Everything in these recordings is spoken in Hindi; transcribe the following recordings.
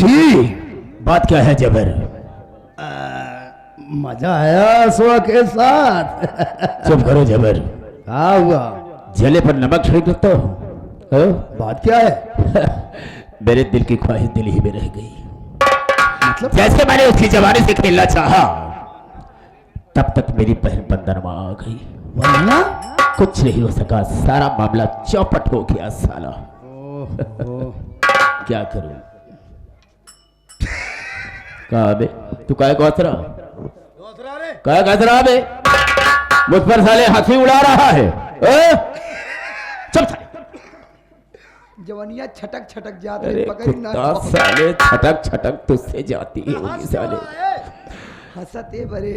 जी बात क्या है जबर? मजा आया सुआ के साथ। चुप करो जबर। क्या हुआ? जले पर नमक छिड़क लगता हो? बात क्या है? मेरे दिल की ख्वाहिश दिल ही में रह गई। मतलब जैसे मैंने उसकी जवानी से खेलना चाहा तब तक मेरी बहन बंदरमा आ गई, वरना कुछ नहीं हो सका। सारा मामला चौपट हो गया साला। क्या करूं? कहा बे तू काय को हंस रहा? काय हंस रहा बे? मुझ पर साले हंसी उड़ा रहा है। चुप जवानिया छटक छटक जाते अरे पकड़ी ना। कुत्ता साले छटक छटक तुझसे जाती होगी साले। हंसते बरे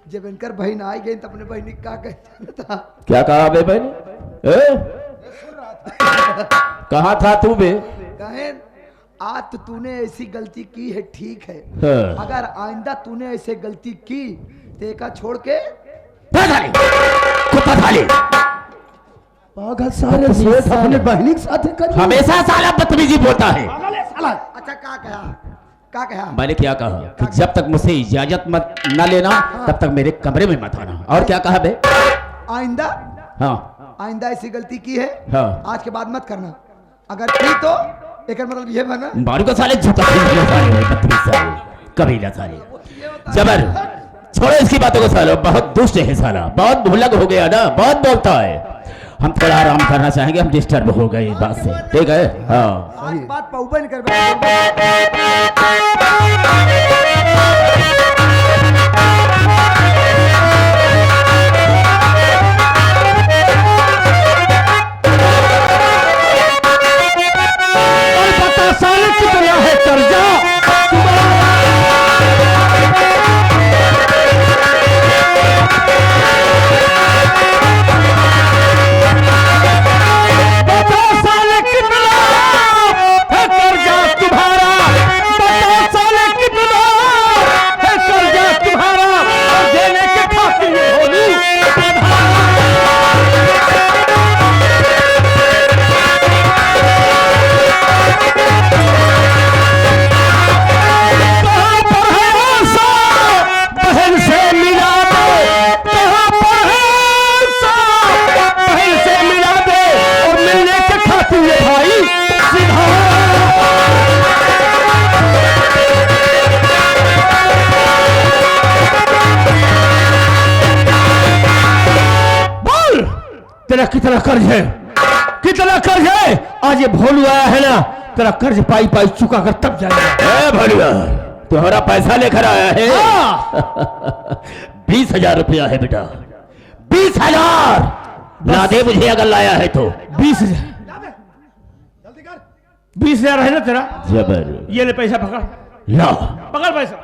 जब इनकर बहन आई गई तो अपने बहन का कहता था। क्या कहा बे बहन? कहा था तू बे? कहे आज तो तूने ऐसी गलती की है ठीक है, हाँ। अगर आइंदा तूने ऐसे गलती की तेका छोड़ के कुत्ता साले पागल सारे सेठ अपने बहनी के साथ कर हमेशा साला बदतमीजी बोलता है। अच्छा क्या कहा? क्या कहा? मैंने क्या कहा कि जब तक मुझसे इजाजत मत न लेना तब तक मेरे कमरे में मत आना। और क्या कहा बे? आइंदा हाँ आइंदा ऐसी गलती की है हाँ आज के बाद मत करना, अगर की तो एक मतलब ये बना मारू को साले झुका कभी ना साले। जबर छोड़ो इसकी बातों को सालो, बहुत दुष्ट है साला, बहुत भुलक हो गया ना, बहुत बोलता है। हम थोड़ा आराम करना चाहेंगे, हम डिस्टर्ब हो गए इस बात से, ठीक है? हाँ आज बात पौबन कर पता साले कितना है कर्जा तेरा कितना कर्ज है? कितना कर्ज है? आज ये भोलू आया है ना, तेरा कर्ज पाई पाई चुका कर तब जाएगा। भोलुआ तुम्हारा पैसा लेकर आया है? 20,000 रुपया है बेटा, 20,000 ला दे मुझे अगर लाया है तो। 20,000 है ना तेरा? जबर ये ले पैसा, पकड़ ला, पकड़ पैसा,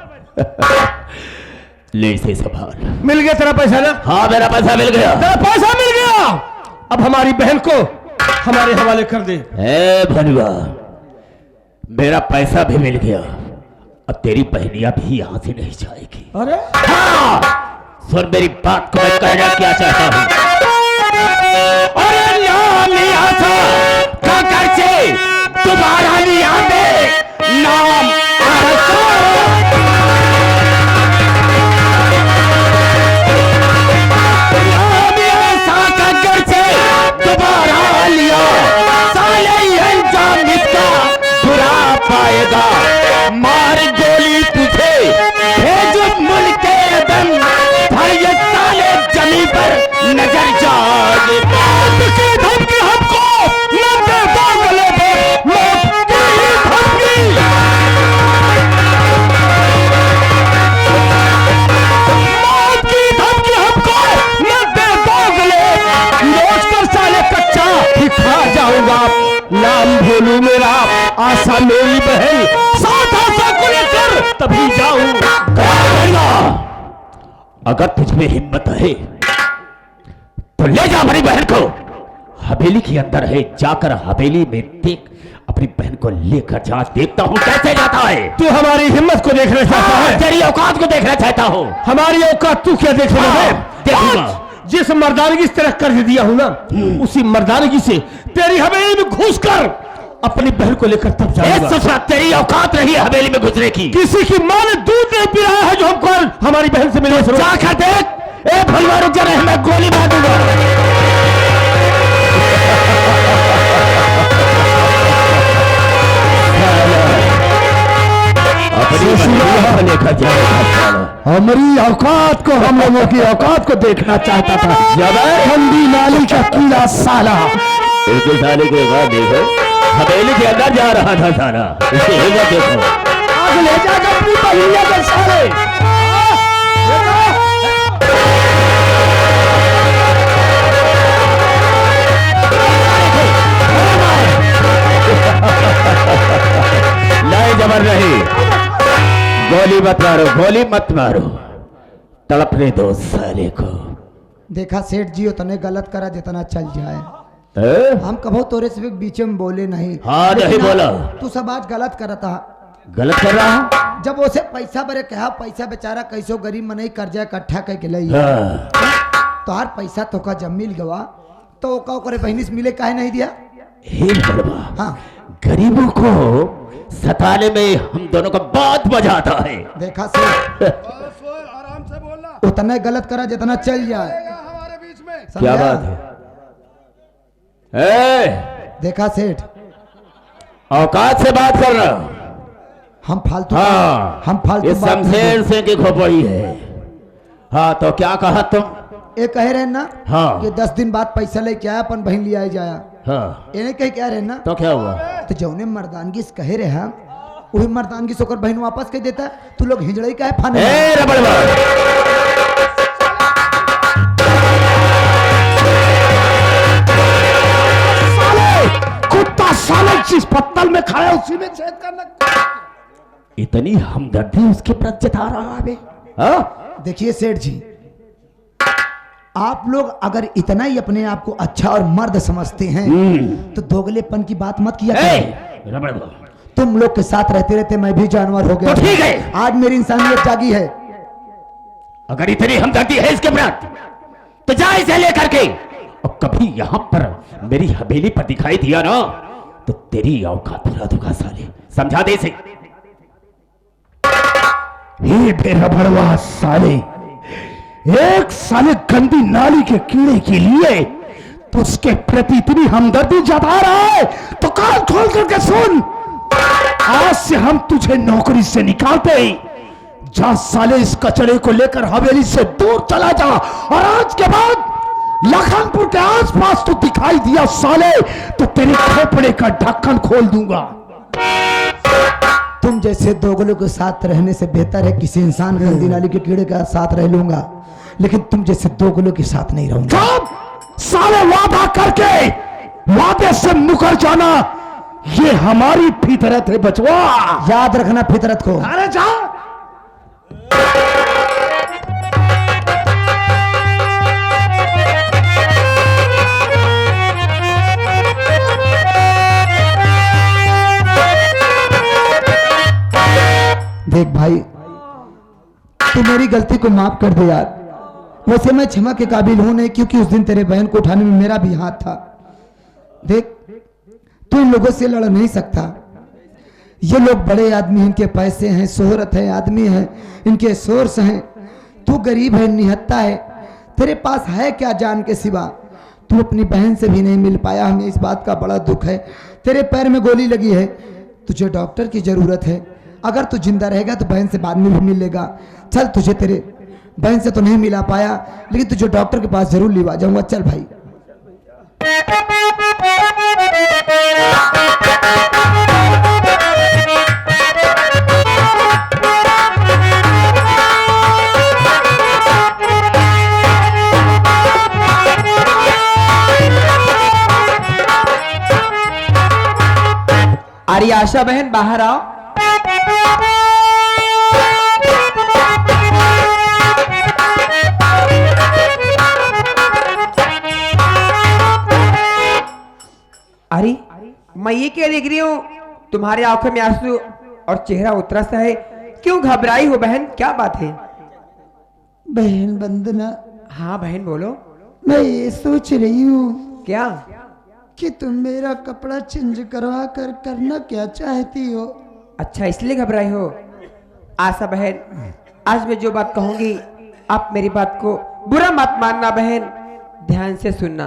ले इसे संभाल। मिल गया तेरा पैसा ना? हाँ मेरा पैसा मिल गया। तेरा पैसा मिल गया, अब हमारी बहन को हमारे हवाले कर दे। भनुआ मेरा पैसा भी मिल गया, अब तेरी बहनिया भी यहाँ से नहीं जाएगी। अरे हाँ सुन मेरी बात को, मैं कहना क्या चाहता हूँ। अरे नाम लिया था काकर से तुम्हारा लिया दे नाम पाएगा। मार गोली तुझे भेज मुल्क दम, भाई साले जमी पर नजर जागे। मौत की धमकी हमको न दे बांगले पे, मौत की धमकी। मौत की धमकी हमको न दे बांगले, नोच कर साले कच्चा ही खा जाऊंगा। नाम भोलू मेरा, आशा मेरी बहन, साथ आशा को लेकर तभी जाऊं। अगर तुझमें हिम्मत है तो ले जा अपनी बहन को, हवेली के अंदर है, जाकर हवेली में देख, अपनी बहन को लेकर जा, देखता हूँ कैसे जाता है। तू हमारी हिम्मत को देखना चाहता है? तेरी औकात को देखना चाहता हूँ। हमारी औकात तू क्या देखना है? देखूंगा। जिस मर्दानगी से तेरा कर्ज दिया हूं ना, उसी मर्दानगी से तेरी हवेली में घुस कर अपनी बहन को लेकर तब जाऊंगा। ससुरा तेरी औकात रही है हवेली में घुसने की। किसी की मां ने दूध नहीं पिलाया है जो हमको हमारी बहन से मिले। जाकर देख। ए भलवा रुक जा रहे, मैं गोली मार दूंगा। अपनी लेकर जाएगा। हमारी औकात को, हम लोगों की औकात को देखना चाहता था। ठंडी नाली का कीड़ा साला। इसके साले के बाद देखो हवेली के अंदर जा रहा था साला। इसे हिम्मत देखो। आग ले जाकर अपनी बहिया के साले। नहीं जबर नहीं। गोली मत मारो, गोली मत मारो, तड़पने दो साले को। देखा सेठ जी उतने गलत करा जितना चल जाए। हम कभो तोरे से बीच में बोले नहीं। हाँ नहीं लेकिन बोला। तू सब आज गलत करता। गलत कर रहा हूँ। जब उसे पैसा बरे कहा, पैसा बेचारा कैसो गरीब मनई कर्जा इकट्ठा करके लई। हाँ। तो हर पैसा तो का जब मिल गवा तो का करे बहनी से मिले काहे नहीं दिया। हे बड़वा, हाँ गरीबों को सताने में हम दोनों को बहुत मजा आता है। देखा सेठ आराम से बोलना। उतना गलत करा जितना चल जाए। हमारे बीच में क्या बात है? देखा सेठ औकात से बात कर रहा हूं। हम फालतू हाँ, हम फालतू इस बात नहीं शमशेर से की खोपड़ी है। हाँ तो क्या कहा तुम? ये कहे रहे ना हाँ। कि 10 दिन बाद पैसा लेके आया अपन बहन ले आए जाया। हाँ ये नहीं कहे क्या रहे ना। तो क्या हुआ? तो जौने मर्दानगी से कहे रहे हम वही मर्दानगी से होकर बहन वापस कह देता। तू लोग हिजड़ई का है फाने। कुत्ता साले जिस पत्तल में खाया उसी में छेद करना। इतनी हमदर्दी उसके प्रति जता रहा है। हाँ? देखिए सेठ जी, आप लोग अगर इतना ही अपने आप को अच्छा और मर्द समझते हैं तो दोगलेपन की बात मत किया करें। तुम लोग के साथ रहते रहते मैं भी जानवर हो गया। तो ठीक है, आज मेरी इंसानियत जागी है। अगर इतनी हमदर्दी है इसके प्रति तो जा इसे लेकर के, और कभी यहां पर मेरी हवेली पर दिखाई दिया ना तो तेरी औकात भुला दूंगा साले। समझा दे इसे। ये बेरा बड़वा साले, एक साले गंदी नाली के कीड़े के लिए तो उसके प्रति इतनी हमदर्दी जता रहा है तो कान खोल करके सुन। आज से हम तुझे नौकरी से निकालते ही जा साले, इस कचरे को लेकर हवेली से दूर चला जा। और आज के बाद लखनपुर के आसपास तो दिखाई दिया साले तो तेरे खोपड़े का ढक्कन खोल दूंगा। तुम जैसे दोगलों के साथ रहने से बेहतर है किसी इंसान गंदी नाली के कीड़े के साथ रह लूंगा, लेकिन तुम जैसे दोगलों के साथ नहीं रहूंगा। कब साले वादा करके वादे से मुकर जाना ये हमारी फितरत है बचवा। याद रखना फितरत को। अरे जा। देख भाई, तू मेरी गलती को माफ कर दे यार। वैसे मैं क्षमा के काबिल हूं नहीं, क्योंकि उस दिन तेरे बहन को उठाने में मेरा भी हाथ था। देख, तू इन लोगों से लड़ नहीं सकता। ये लोग बड़े आदमी हैं, इनके पैसे हैं, शोहरत है, आदमी है, इनके सोर्स हैं। तू गरीब है, निहत्ता है, तेरे पास है क्या जान के सिवा। तू अपनी बहन से भी नहीं मिल पाया, हमें इस बात का बड़ा दुख है। तेरे पैर में गोली लगी है, तुझे डॉक्टर की जरूरत है। अगर तू जिंदा रहेगा तो बहन से बाद में भी मिल लेगा। चल, तुझे तेरे बहन से तो नहीं मिला पाया, लेकिन तुझे डॉक्टर के पास जरूर लेवा जाऊंगा। चल भाई। अरे आशा बहन बाहर आओ। अरे मैं ये क्या देख रही हूँ, तुम्हारे आंखों में आंसू और चेहरा उतरा सा है, क्यों घबराई हो बहन, क्या बात है? बहन वंदना, हाँ बहन बोलो। मैं ये सोच रही हूँ क्या? कि तुम मेरा कपड़ा चेंज करवा कर करना क्या चाहती हो। अच्छा इसलिए घबराई हो। आशा बहन, आज मैं जो बात कहूंगी आप मेरी बात को बुरा मत मानना बहन, ध्यान से सुनना।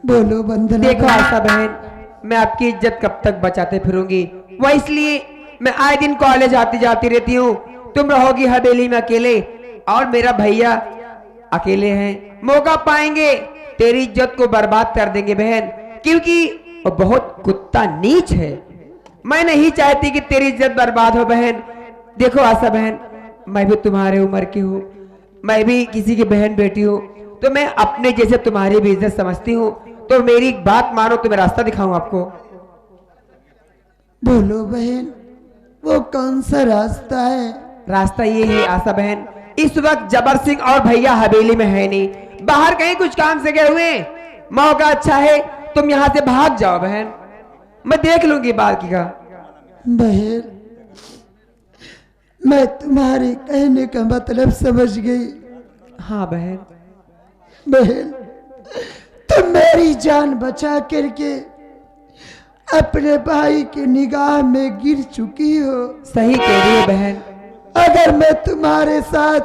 बोलो वंदना। देखो आशा बहन, मैं आपकी इज्जत कब तक बचाते फिरूंगी, वह इसलिए मैं आए दिन कॉलेज आती जाती रहती हूँ। तुम रहोगी हवेली में अकेले और मेरा भैया अकेले हैं। मौका पाएंगे तेरी इज्जत को बर्बाद कर देंगे बहन, क्योंकि वो बहुत कुत्ता नीच है। मैं नहीं चाहती कि तेरी इज्जत बर्बाद हो बहन। देखो आशा बहन, मैं भी तुम्हारे उम्र की हूँ, मैं भी किसी की बहन बेटी हूँ, तो मैं अपने जैसे तुम्हारी भी इज्जत समझती हूँ। तो मेरी एक बात मानो तो मैं रास्ता दिखाऊं आपको। बोलो बहन, वो कौन सा रास्ता है। रास्ता ये है आशा बहन, इस वक्त जबर सिंह और भैया हवेली में है नहीं, बाहर कहीं कुछ काम से गए हुए। मौका अच्छा है तुम यहाँ से भाग जाओ बहन, मैं देख लूंगी बाकी का। बहन, मैं तुम्हारे कहने का मतलब समझ गई। हाँ बहन। बहन, तुम मेरी जान बचा करके अपने भाई की निगाह में गिर चुकी हो। सही कह रही है बहन। अगर मैं तुम्हारे साथ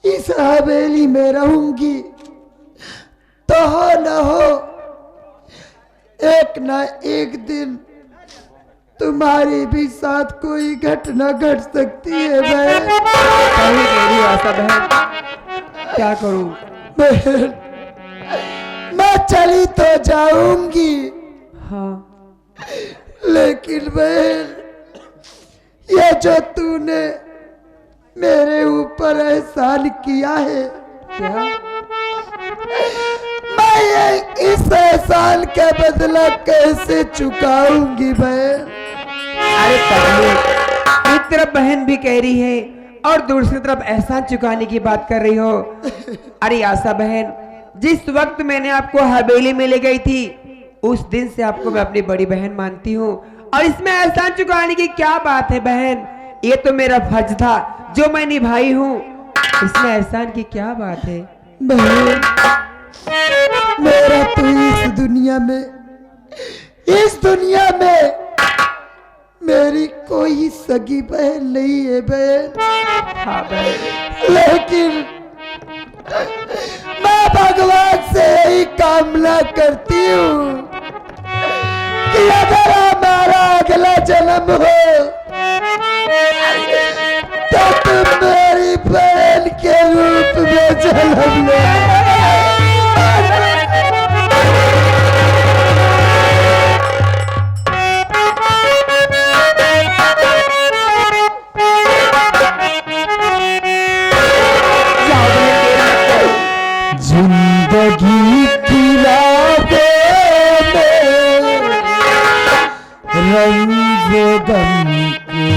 इस हवेली में रहूंगी तो हो न हो एक ना एक दिन तुम्हारे भी साथ कोई घटना घट सकती है बहन। सही कह रही हो आशा बहन, क्या करूं। बहन, मैं चली तो जाऊंगी, हाँ लेकिन बहन ये जो तूने मेरे ऊपर एहसान किया है, क्या? मैं ये इस एहसान का बदला कैसे चुकाऊंगी बहन। अरे पगली, एक तरफ बहन भी कह रही है और दूसरी तरफ एहसान चुकाने की बात कर रही हो। अरे आशा बहन, जिस वक्त मैंने आपको हवेली में ले गई थी उस दिन से आपको मैं अपनी बड़ी बहन मानती हूँ, और इसमें एहसान चुकाने की क्या बात है बहन। ये तो मेरा फर्ज था जो मैं निभाई हूँ, इसमें एहसान की क्या बात है। बहन, मेरा तो इस दुनिया में मेरी कोई सगी बहन नहीं है बहन। हाँ बहन। लेकिन मैं भगवान से यही कामना करती हूँ कि अगर हमारा अगला जन्म हो तो तुम मेरी बहन के रूप में जन्म ले। जिंदगी की राहों में रंग गम की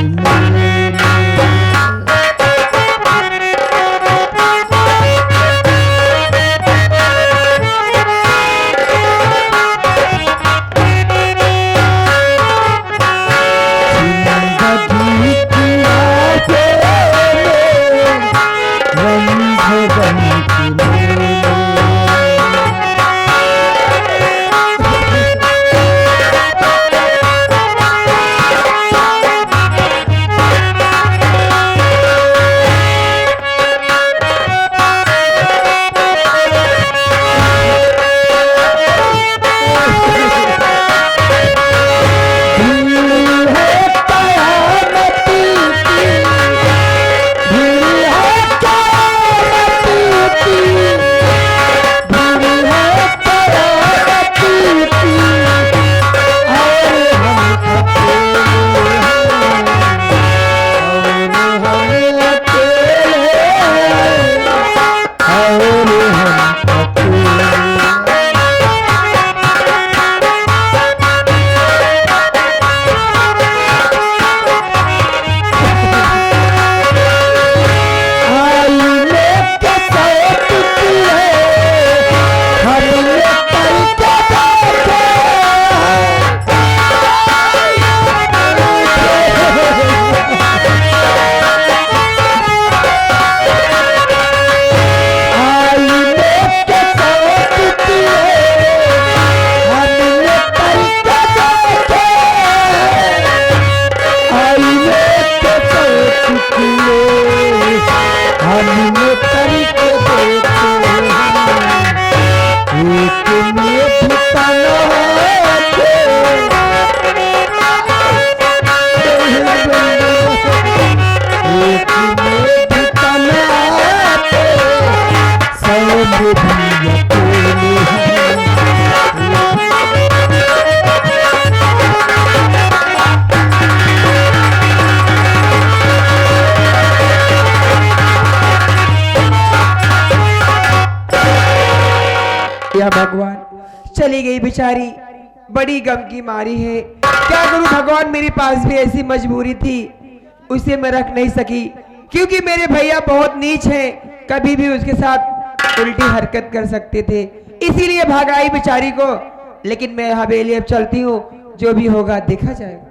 या भगवान, चली गई बेचारी, बड़ी गम की मारी है। क्या करूं भगवान, मेरे पास भी ऐसी मजबूरी थी, उसे मैं रख नहीं सकी, क्योंकि मेरे भैया बहुत नीच हैं, कभी भी उसके साथ उल्टी हरकत कर सकते थे, इसीलिए भागाई बेचारी को। लेकिन मैं हवेली अब चलती हूँ, जो भी होगा देखा जाएगा।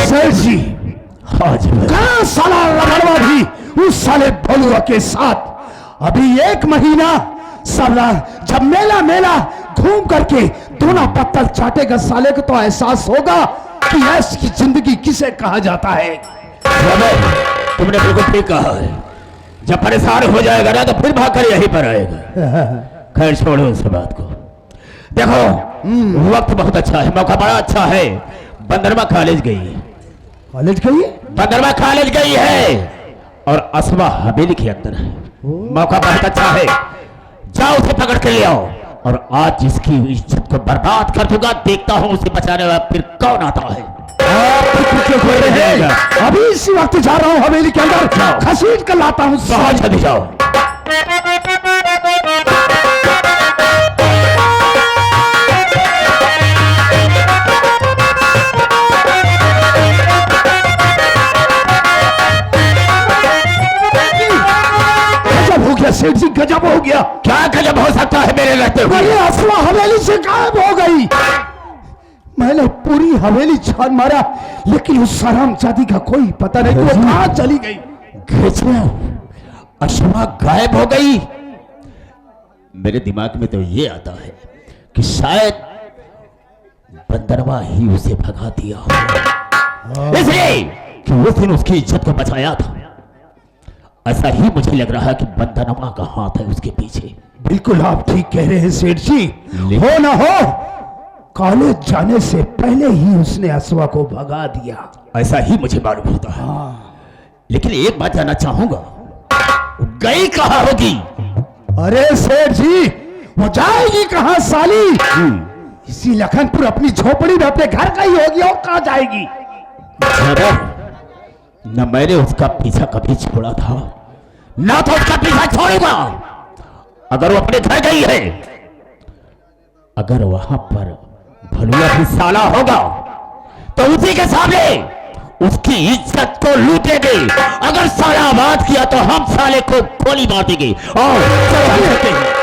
सर जी, कहाँ साला रबड़वा भी उस साले भलुआ के साथ अभी 1 महीना साला जब मेला मेला घूम करके दोनों पत्तल चाटेगा, साले को तो एहसास होगा कि ऐसी की जिंदगी किसे कहा जाता है। तुमने बिल्कुल ठीक कहा है, जब परेशान हो जाएगा ना तो फिर भागकर यहीं पर आएगा। खैर छोड़ो उस बात को। देखो वक्त बहुत अच्छा है, मौका बड़ा अच्छा है। बंदरवा कॉलेज गई है, कॉलेज गई है? बंदरवा कॉलेज गई है और असवा हवेली के अंदर है। मौका बहुत अच्छा है, जाओ उसे पकड़ के ले आओ और आज इसकी इज्जत को बर्बाद कर दूंगा। देखता हूं उसे बचाने वाला फिर कौन आता है। अभी इसी वक्त जा रहा हूँ हवेली के अंदर, घसीट कर लाता हूँ। बहुत जल्दी जाओ। गजब हो गया सेठ जी, गजब हो गया। क्या गजब हो सकता है मेरे रहते हुए? अरे असवा हवेली से गायब हो गई। मैंने पूरी हवेली छान मारा, लेकिन उस हरामजादी का कोई पता नहीं, वो कहाँ चली गई। असवा गायब हो गई। मेरे दिमाग में तो ये आता है कि शायद बंदरवा ही उसे भगा दिया हो, इसलिए कि उस दिन उसकी इज्जत को बचाया था। ऐसा ही मुझे लग रहा है कि बंदरवा का हाथ है उसके पीछे। बिल्कुल आप ठीक कह रहे हैं सेठ जी। हो ना हो, कॉलेज जाने से पहले ही उसने असवा को भगा दिया। ऐसा ही मुझे मालूम होता है। लेकिन एक बात जानना चाहूंगा, गई कहाँ होगी? अरे सेठ जी, वो जाएगी कहाँ साली? इसी लखनपुर अपनी झोपड़ी में अपने घर का ही होगी, और कहाँ जाएगी? न मैंने उसका पीछा कभी छोड़ा था, ना तो उसका पीछा छोड़ूंगा। अगर वो अपने घर गई है, अगर वहां पर भलुआ भी साला होगा तो उसी के सामने उसकी इज्जत को लूटेंगे। अगर साला बात किया तो हम साले को गोली मार देंगे और चलो चलते हैं।